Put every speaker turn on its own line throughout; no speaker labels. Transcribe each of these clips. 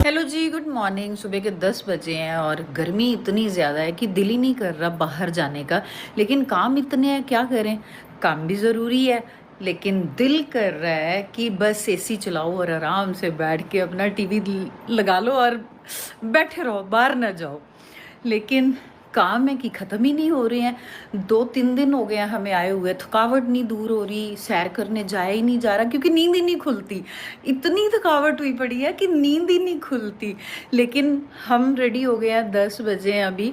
Hello जी, good morning. सुबह के 10 बजे हैं और गर्मी इतनी ज़्यादा है कि दिल ही नहीं कर रहा बाहर जाने का। लेकिन काम इतने हैं, क्या करें। काम भी ज़रूरी है, लेकिन दिल कर रहा है कि बस एसी चलाओ और आराम से बैठ के अपना टीवी लगा लो और बैठे रहो, बाहर ना जाओ। लेकिन काम है कि ख़त्म ही नहीं हो रहे हैं। 2-3 दिन हो गए हैं हमें आए हुए, थकावट नहीं दूर हो रही, सैर करने जाया ही नहीं जा रहा क्योंकि नींद ही नहीं खुलती। इतनी थकावट हुई पड़ी है कि नींद ही नहीं खुलती। लेकिन हम रेडी हो गए हैं, 10 बजे हैं अभी,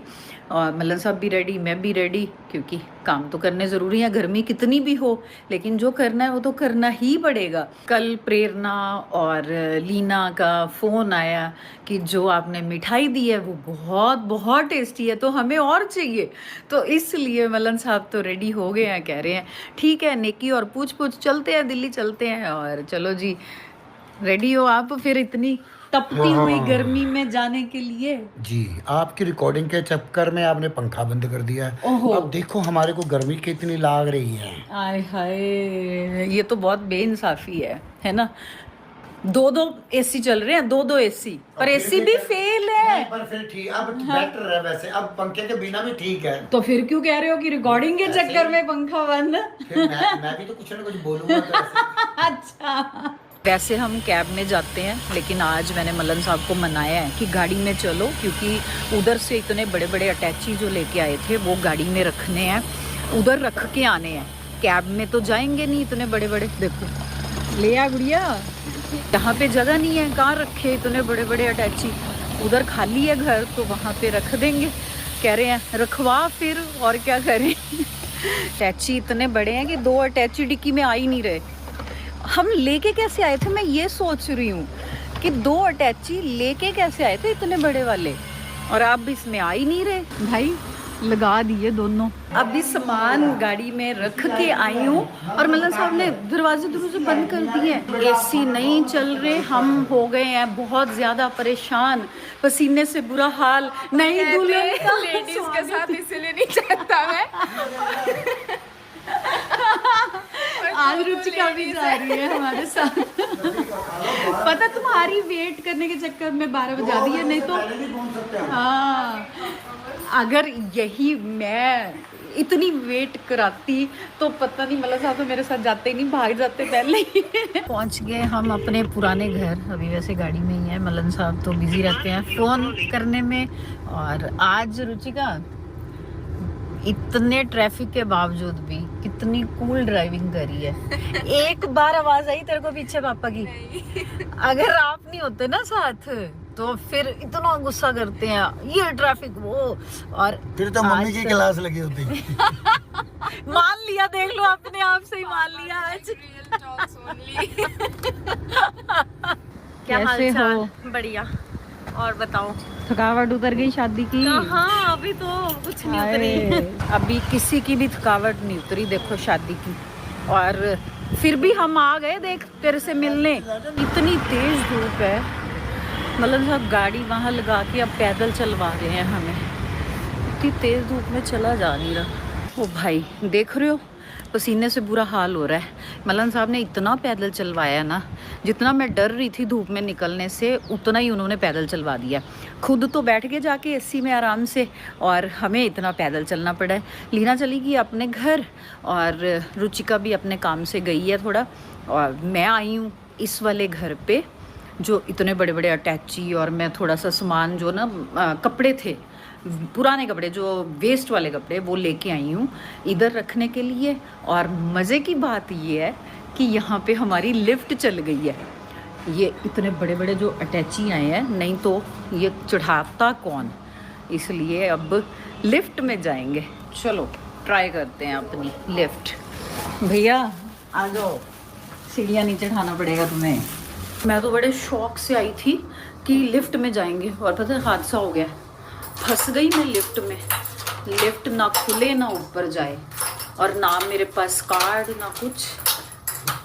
और मल्लन साहब भी रेडी, मैं भी रेडी, क्योंकि काम तो करने ज़रूरी है, गर्मी कितनी भी हो। लेकिन जो करना है वो तो करना ही पड़ेगा। कल प्रेरणा और लीना का फ़ोन आया कि जो आपने मिठाई दी है वो बहुत बहुत टेस्टी है, तो हमें और चाहिए। तो इसलिए मल्लन साहब तो रेडी हो गए हैं, कह रहे हैं ठीक है नेकी और पूछ पूछ चलते हैं, दिल्ली चलते हैं। और चलो जी, रेडी हो आप फिर इतनी तपती हुई गर्मी में जाने के लिए?
जी, आपकी रिकॉर्डिंग के चक्कर में आपने पंखा बंद कर दिया है।
ओहो,
अब देखो हमारे को गर्मी कितनी लाग रही है।
आय हाय, ये तो बहुत बेइंसाफी है ना। 2-2 एसी चल रहे हैं, 2-2 एसी, पर एसी भी फेल है।
नहीं, पर फिर ठीक, अब बेटर है वैसे, अब पंखे के बिना भी ठीक है।
तो फिर क्यों कह रहे हो कि रिकॉर्डिंग के
ऐसे
चक्कर
ही।
में पंखा बंद?
फिर मैं भी तो कुछ ना कुछ बोलूंगा तो ऐसे।
अच्छा, वैसे हम कैब में जाते हैं, लेकिन आज मैंने मल्लन साहब को मनाया है कि गाड़ी में चलो, क्योंकि उधर से इतने बड़े बड़े अटैची जो लेके आए थे वो गाड़ी में रखने हैं, उधर रख के आने हैं। कैब में तो जाएंगे नहीं इतने बड़े बड़े। देखो ले आ गुड़िया, यहाँ पे जगह नहीं है, कहाँ रखे इतने बड़े बड़े अटैची। उधर खाली है घर तो वहाँ पे रख देंगे। कह रहे हैं रखवा फिर, और क्या करें। अटैची इतने बड़े हैं कि 2 अटैची डिक्की में आ ही नहीं रहे। हम लेके कैसे आए थे, मैं ये सोच रही हूँ कि 2 अटैची लेके कैसे आए थे इतने बड़े वाले, और आप इसमें आ ही नहीं रहे। भाई लगा दिए दोनों। अभी सामान गाड़ी में रख के आई हूँ और मल्लन साहब ने दरवाजे बंद कर दिए। एसी नहीं चल रहे, हम हो गए हैं बहुत ज्यादा परेशान, पसीने से बुरा हाल। नहीं दुल्हन का
लेडीज के साथ इसीलिए नहीं चाहता मैं।
आज रुचिका भी जा रही है हमारे साथ। पता तुम्हारी वेट करने के चक्कर में 12 बजा दी है, नहीं तो हाँ, अगर यही मैं इतनी वेट कराती तो पता नहीं, मतलब साहब तो मेरे साथ जाते ही नहीं, भाग जाते पहले ही। पहुंच गए हम अपने पुराने घर। अभी वैसे गाड़ी में ही है, मल्लन साहब तो बिजी रहते हैं फ़ोन करने में। और आज रुचिका इतने ट्रैफिक के बावजूद भी कितनी कूल ड्राइविंग करी है। एक बार आवाज आई तेरे को पीछे पापा की? अगर आप नहीं होते ना साथ तो फिर इतना गुस्सा करते हैं, ये ट्रैफिक वो। और
फिर तो मम्मी की क्लास लगी होती।
मान लिया, देख लो अपने आप से ही मान लिया आज।
क्या हाल
कैसे
चाल?
हो?
बढ़िया। और बताओ?
थकावट उतर गई शादी की?
हाँ, अभी तो कुछ नहीं उतरी।
अभी किसी की भी थकावट नहीं उतरी, देखो शादी की। और फिर भी हम आ गए देख तेरे से मिलने। इतनी तेज धूप है, मतलब साहब गाड़ी वहाँ लगा के अब पैदल चलवा रहे हैं हमें। इतनी तेज धूप में चला जा नहीं रहा। ओ भाई देख रहे हो, पसीने से बुरा हाल हो रहा है। मल्लन साहब ने इतना पैदल चलवाया ना, जितना मैं डर रही थी धूप में निकलने से उतना ही उन्होंने पैदल चलवा दिया। खुद तो बैठ के जाके एसी में आराम से, और हमें इतना पैदल चलना पड़ा है। लीना चली गई अपने घर और रुचिका भी अपने काम से गई है थोड़ा, और मैं आई हूँ इस वाले घर पे जो इतने बड़े बड़े अटैची। और मैं थोड़ा सा सामान जो ना कपड़े थे, पुराने कपड़े जो वेस्ट वाले कपड़े, वो लेके आई हूँ इधर रखने के लिए। और मज़े की बात ये है कि यहाँ पे हमारी लिफ्ट चल गई है। ये इतने बड़े बड़े जो अटैची आए हैं, नहीं तो ये चढ़ाता कौन, इसलिए अब लिफ्ट में जाएंगे। चलो ट्राई करते हैं अपनी लिफ्ट। भैया आ जाओ, सीढ़ियाँ नीचे चढ़ाना पड़ेगा तुम्हें। मैं तो बड़े शौक से आई थी कि लिफ्ट में जाएंगे, और पता है हादसा हो गया, फंस गई मैं लिफ्ट में। लिफ्ट ना खुले ना ऊपर जाए, और ना मेरे पास कार्ड ना कुछ।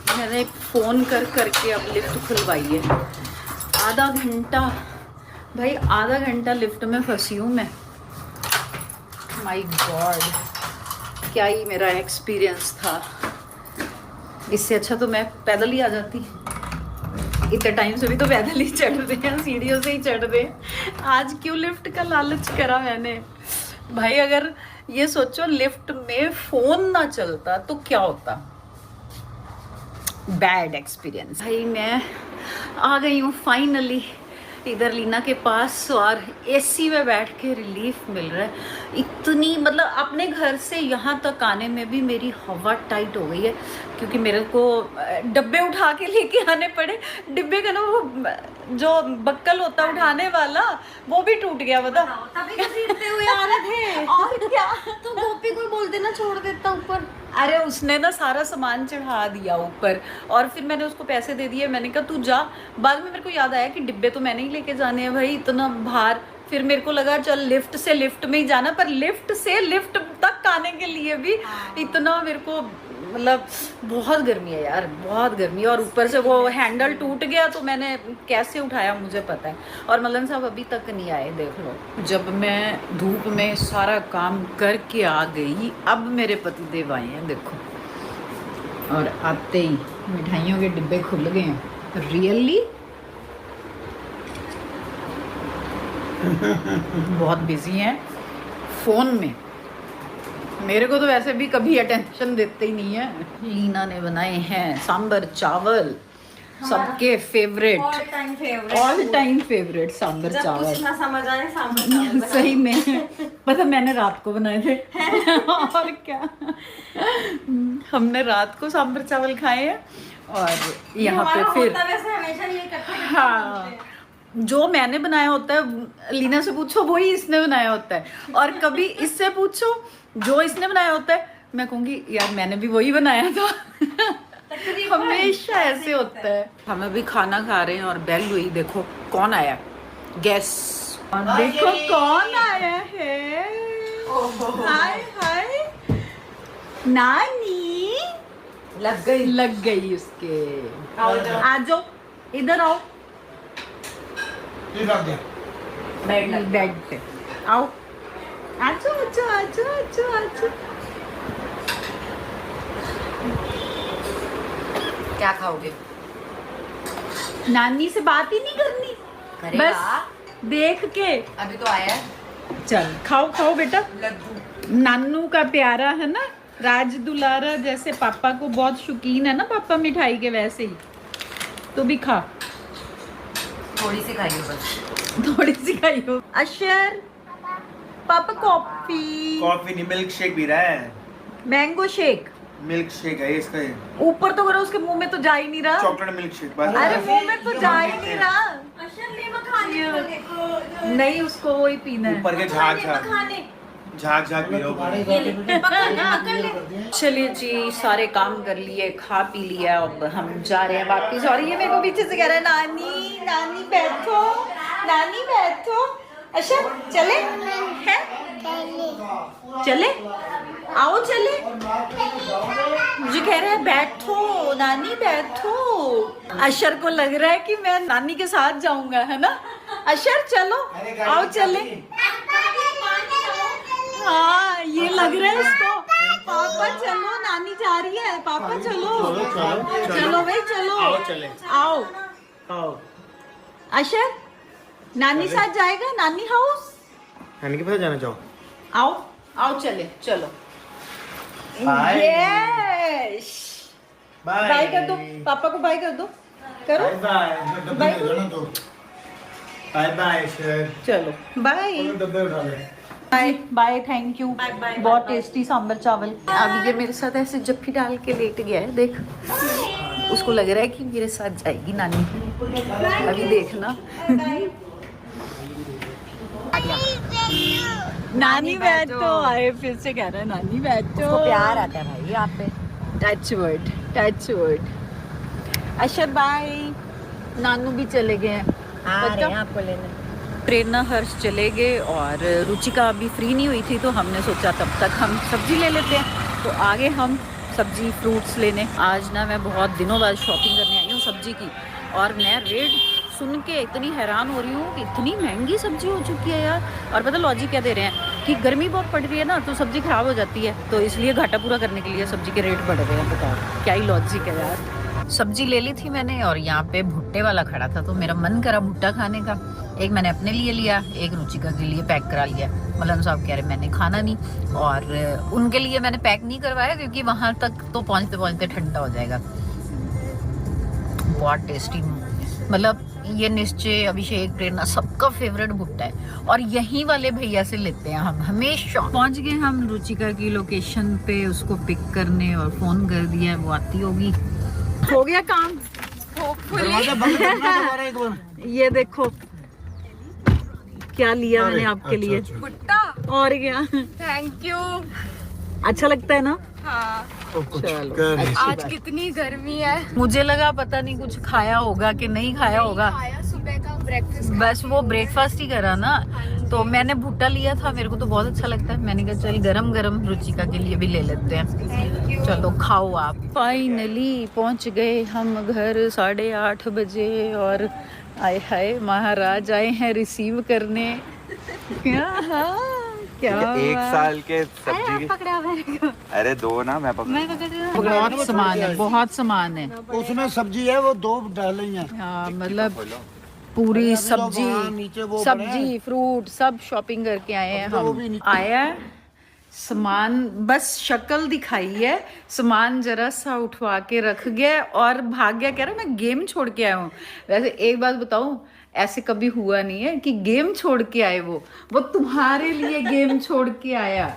मैंने फ़ोन कर करके अब लिफ्ट खुलवाई है। आधा घंटा, भाई आधा घंटा लिफ्ट में फंसी हूँ मैं। माय गॉड, क्या ही मेरा एक्सपीरियंस था। इससे अच्छा तो मैं पैदल ही आ जाती। इतने टाइम से भी तो पैदल ही चढ़ रहे हैं, सीढ़ियों से ही चढ़ रहे हैं। आज क्यों लिफ्ट का लालच करा मैंने भाई। अगर ये सोचो लिफ्ट में फोन ना चलता तो क्या होता। बैड एक्सपीरियंस भाई। मैं आ गई हूँ फाइनली इधर लीना के पास और एसी में बैठ के रिलीफ मिल रहा है। इतनी मतलब अपने घर से यहाँ तक आने में भी मेरी हवा टाइट हो गई है, क्योंकि मेरे को डब्बे उठा के लेके आने पड़े। डिब्बे का ना वो जो बक्कल होता उठाने वाला वो भी टूट गया। बता
तभी तो सीखते हुए आ रहे थे।
और क्या।
तो गोपी को बोल देना छोड़ देता ऊपर।
अरे उसने ना सारा सामान चढ़ा दिया ऊपर और फिर मैंने उसको पैसे दे दिए। मैंने कहा तू जा। बाद में मेरे को याद आया कि डिब्बे तो मैंने ही लेके जाने हैं भाई, इतना भार। फिर मेरे को लगा चल लिफ्ट से लिफ्ट में ही जाना, पर लिफ्ट से लिफ्ट तक आने के लिए भी इतना मेरे को मतलब बहुत गर्मी है यार, बहुत गर्मी। और ऊपर से वो हैंडल टूट गया तो मैंने कैसे उठाया मुझे पता है। और मलन साहब अभी तक नहीं आए, देख लो। जब मैं धूप में सारा काम करके आ गई, अब मेरे पतिदेव आए हैं देखो। और आते ही मिठाइयों के डिब्बे खुल गए हैं। रियली बहुत बिजी हैं फोन में। मेरे को तो वैसे भी कभी अटेंशन देते ही नहीं है। लीना ने बनाए हैं सांबर चावल, सबके favourite, all time favourite sambar चावल।
कुछ ना समझ आए सांबर चावल
सही में पता मैंने रात को बनाए थे। और क्या। हमने रात को सांबर चावल खाए हैं और यहाँ पे फिर
वैसे हमेशा ये इकट्ठा
हाँ जो मैंने बनाया होता है लीना से पूछो वही इसने बनाया होता है, और कभी इससे पूछो जो इसने बनाया होता है मैं कहूँगी यार मैंने भी वही बनाया था। हमेशा ऐसे होता है। हम अभी खाना खा रहे हैं और बेल हुई, देखो कौन आया, गैस देखो कौन आया है। हाय हाय नानी, लग गई उसके। आ जाओ इधर आओ, बेड पे आओ। आजो आजो आजो आजो आजो।
क्या खाओगे?
नानी से बात ही नहीं करनी,
करेगा।
बस देख के।
अभी तो आया है।
चल खाओ खाओ बेटा।
लड्डू
नानू का प्यारा है ना, राज दुलारा। जैसे पापा को बहुत शौकीन है ना पापा मिठाई के, वैसे ही तो भी खा।
थोड़ी सी खाइए बस,
थोड़ी सी खाइयो। अशर पापा कॉफी।
कॉफी नहीं, मिल्क शेक पी रहा है।
Mango shake.
मिल्क शेक है इसका। ये
ऊपर तो करो, उसके मुंह में तो जा ही नहीं रहा।
चॉकलेट मिल्क शेक बस।
अरे मुंह में तो जा ही नहीं रहा। नहीं उसको वही पीना है।
ऊपर के झाग झाग पी लो।
चलिए जी सारे काम कर लिए, खा पी लिया, अब हम जा रहे हैं वापिस। और ये मेरे को पीछे से कह रहा है नानी नानी बैठो, नानी बैठो। अच्छा चले हैं, चले आओ चले। मुझे कह रहा है बैठो नानी बैठो। अशर को लग रहा है कि मैं नानी के साथ जाऊंगा, है ना अशर? चलो आओ चले। हाँ ये लग रहा है इसको। पापा चलो नानी जा रही है, पापा चलो चलो भाई चलो।
आओ चले।
आओ अशर नानी साथ जाएगा, नानी हाउस।
नानी के पास जाना चाहो?
आओ आओ चले चलो।
Bye.
यस बाय कर दो, पापा को बाय कर दो, करो
डब्बे
बाय
में जाना तो
बाय बाय सर।
चलो बाय
डब्बे उठा ले।
Bye bye, thank you. बहुत टेस्टी सांबर चावल। अभी ये मेरे साथ ऐसे जप्पी डाल के लेट गया है, देख। उसको लग रहा है कि मेरे साथ जाएगी नानी। अभी देखना। नानी बैठो, आए फिर से कह रहा है नानी बैठो।
प्यार आता है भाई यहाँ पे।
Touch wood, touch wood. अशर बाय। नानू भी चले गए हैं।
आपको लेने।
प्रेरणा हर्ष चले गए और रुचिका अभी फ्री नहीं हुई थी, तो हमने सोचा तब तक हम सब्जी ले लेते हैं। तो आगे हम सब्जी फ्रूट्स लेने। आज ना मैं बहुत दिनों बाद शॉपिंग करने आई हूँ सब्जी की, और मैं रेट सुन के इतनी हैरान हो रही हूँ कि इतनी महंगी सब्जी हो चुकी है यार। और पता लॉजिक क्या दे रहे हैं कि गर्मी बहुत पड़ रही है ना, तो सब्जी खराब हो जाती है, तो इसलिए घाटा पूरा करने के लिए सब्जी के रेट बढ़ रहे हैं। बताओ क्या ही लॉजिक है यार। सब्जी ले ली थी मैंने और यहाँ पे भुट्टे वाला खड़ा था तो मेरा मन करा भुट्टा खाने का। एक मैंने अपने लिए लिया, एक रुचिका के लिए पैक करा लिया। मौलाना साहब कह रहे मैंने खाना नहीं, और उनके लिए मैंने पैक नहीं करवाया क्योंकि वहां तक तो पहुंचते पहुंचते ठंडा हो जाएगा। बहुत टेस्टी, मतलब ये निश्चय, अभिषेक, प्रेरणा सबका फेवरेट भुट्टा है और यहीं वाले भैया से लेते हैं हम हमेशा। पहुंच गए हम रुचिका की लोकेशन पे उसको पिक करने और फोन कर दिया, वो आती होगी। हो गया काम।
दरवाजा बंद करना दोबारा एक बार।
ये देखो क्या लिया मैंने आपके लिए।
भुट्टा,
और क्या,
थैंक यू।
अच्छा लगता है ना?
हाँ,
चलो।
आज कितनी गर्मी है।
मुझे लगा पता नहीं कुछ खाया होगा कि नहीं खाया होगा,
खाया सुबह का ब्रेकफास्ट।
बस वो ब्रेकफास्ट ही करा ना। तो मैंने भुट्टा लिया था, मेरे को तो बहुत अच्छा लगता है। मैंने कहा चल गरम गरम रुचिका के लिए भी ले लेते हैं। चलो खाओ आप। फाइनली पहुंच गए हम घर 8:30 बजे और आए हाय महाराज आए हैं रिसीव करने। क्या क्या
एक साल के सब्जी की।
पकड़ा मेरे को।
अरे दो ना, मैं पकड़।
बहुत सामान है, बहुत सामान है।
उसमें सब्जी है वो 2 डाली हैं।
हाँ मतलब पूरी
नीचे
सब्जी
वो
सब्जी फ्रूट सब शॉपिंग करके आए हैं
वो भी
हम।
नीचे-
आया है सामान, बस शक्ल दिखाई है, सामान जरा सा उठवा के रख गया और भाग गया। कह रहा मैं गेम छोड़ के आया हूँ। वैसे एक बात बताऊँ, ऐसे कभी हुआ नहीं है कि गेम छोड़ के आए। वो तुम्हारे लिए गेम छोड़ के आया।